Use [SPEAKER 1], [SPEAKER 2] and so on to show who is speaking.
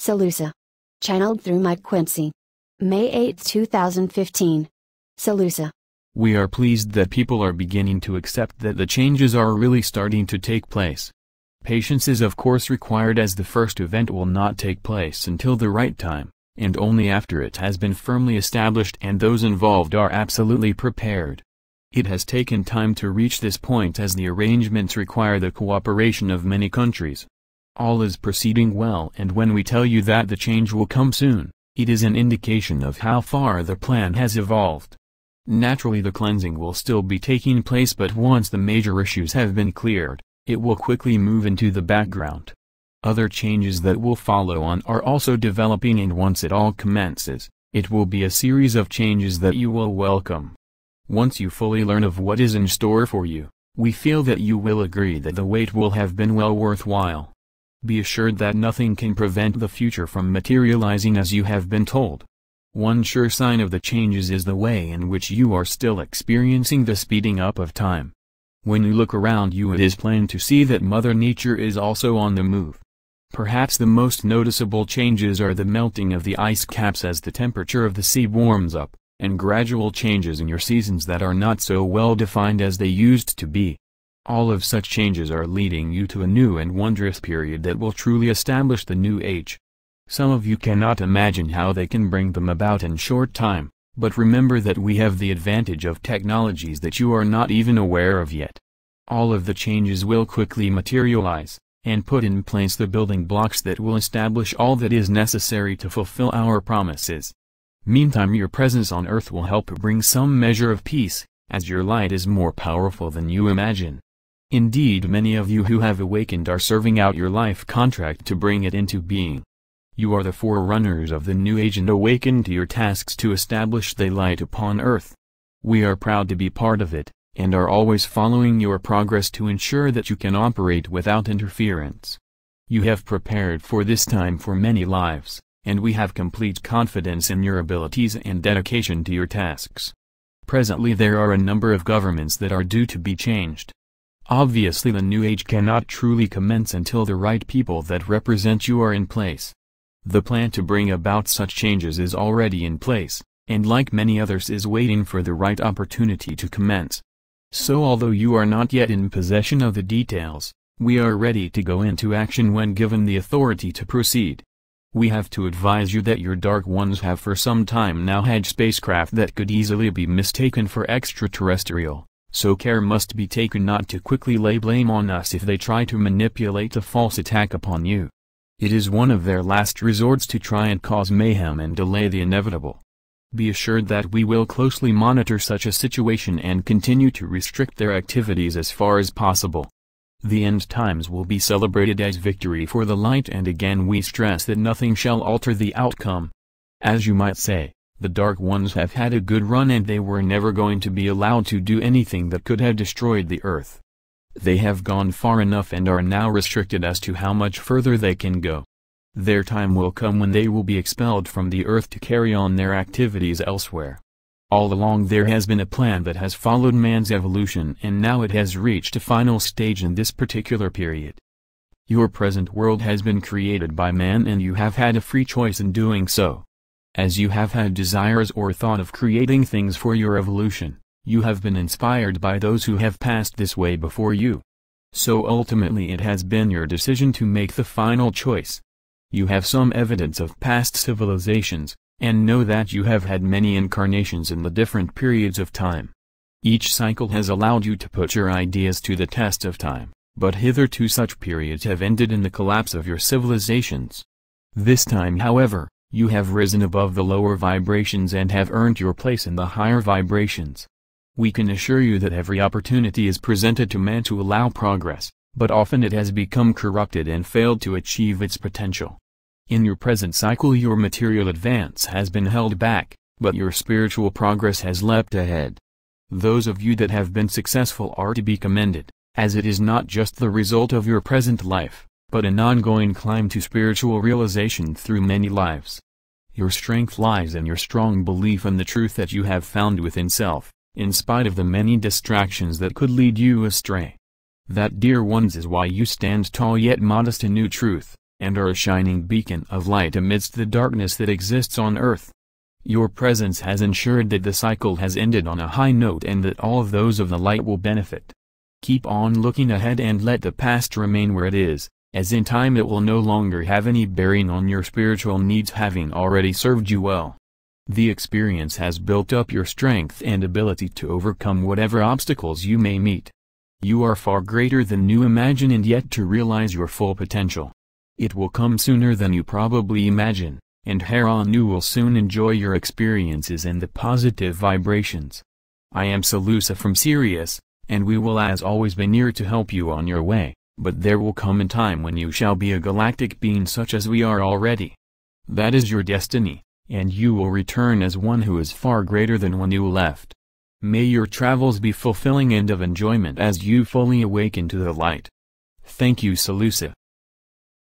[SPEAKER 1] SaLuSa. Channeled through Mike Quinsey. May 8, 2015. SaLuSa.
[SPEAKER 2] We are pleased that people are beginning to accept that the changes are really starting to take place. Patience is of course required, as the first event will not take place until the right time, and only after it has been firmly established and those involved are absolutely prepared. It has taken time to reach this point, as the arrangements require the cooperation of many countries. All is proceeding well, and when we tell you that the change will come soon, it is an indication of how far the plan has evolved. Naturally, the cleansing will still be taking place, but once the major issues have been cleared, it will quickly move into the background. Other changes that will follow on are also developing, and once it all commences, it will be a series of changes that you will welcome. Once you fully learn of what is in store for you, we feel that you will agree that the wait will have been well worthwhile. Be assured that nothing can prevent the future from materializing as you have been told. One sure sign of the changes is the way in which you are still experiencing the speeding up of time. When you look around you, it is plain to see that Mother Nature is also on the move. Perhaps the most noticeable changes are the melting of the ice caps as the temperature of the sea warms up, and gradual changes in your seasons that are not so well defined as they used to be. All of such changes are leading you to a new and wondrous period that will truly establish the new age. Some of you cannot imagine how they can bring them about in short time, but remember that we have the advantage of technologies that you are not even aware of yet. All of the changes will quickly materialize, and put in place the building blocks that will establish all that is necessary to fulfill our promises. Meantime, your presence on earth will help bring some measure of peace, as your light is more powerful than you imagine. Indeed, many of you who have awakened are serving out your life contract to bring it into being. You are the forerunners of the new age and awaken to your tasks to establish the light upon earth. We are proud to be part of it, and are always following your progress to ensure that you can operate without interference. You have prepared for this time for many lives, and we have complete confidence in your abilities and dedication to your tasks. Presently there are a number of governments that are due to be changed. Obviously the new age cannot truly commence until the right people that represent you are in place. The plan to bring about such changes is already in place, and like many others is waiting for the right opportunity to commence. So although you are not yet in possession of the details, we are ready to go into action when given the authority to proceed. We have to advise you that your Dark Ones have for some time now had spacecraft that could easily be mistaken for extraterrestrial. So care must be taken not to quickly lay blame on us if they try to manipulate a false attack upon you. It is one of their last resorts to try and cause mayhem and delay the inevitable. Be assured that we will closely monitor such a situation and continue to restrict their activities as far as possible. The end times will be celebrated as victory for the light, and again we stress that nothing shall alter the outcome. As you might say, the Dark Ones have had a good run and they were never going to be allowed to do anything that could have destroyed the Earth. They have gone far enough and are now restricted as to how much further they can go. Their time will come when they will be expelled from the Earth to carry on their activities elsewhere. All along there has been a plan that has followed man's evolution, and now it has reached a final stage in this particular period. Your present world has been created by man, and you have had a free choice in doing so. As you have had desires or thought of creating things for your evolution, you have been inspired by those who have passed this way before you. So ultimately it has been your decision to make the final choice. You have some evidence of past civilizations, and know that you have had many incarnations in the different periods of time. Each cycle has allowed you to put your ideas to the test of time, but hitherto such periods have ended in the collapse of your civilizations. This time, however, you have risen above the lower vibrations and have earned your place in the higher vibrations. We can assure you that every opportunity is presented to man to allow progress, but often it has become corrupted and failed to achieve its potential. In your present cycle your material advance has been held back, but your spiritual progress has leapt ahead. Those of you that have been successful are to be commended, as it is not just the result of your present life, but an ongoing climb to spiritual realization through many lives. Your strength lies in your strong belief in the truth that you have found within self, in spite of the many distractions that could lead you astray. That, dear ones, is why you stand tall yet modest in new truth, and are a shining beacon of light amidst the darkness that exists on earth. Your presence has ensured that the cycle has ended on a high note and that all of those of the light will benefit. Keep on looking ahead and let the past remain where it is, as in time it will no longer have any bearing on your spiritual needs, having already served you well. The experience has built up your strength and ability to overcome whatever obstacles you may meet. You are far greater than you imagine and yet to realize your full potential. It will come sooner than you probably imagine, and here on you will soon enjoy your experiences and the positive vibrations. I am SaLuSa from Sirius, and we will as always be near to help you on your way, but there will come a time when you shall be a galactic being such as we are already. That is your destiny, and you will return as one who is far greater than when you left. May your travels be fulfilling and of enjoyment as you fully awaken to the light. Thank you, SaLuSa.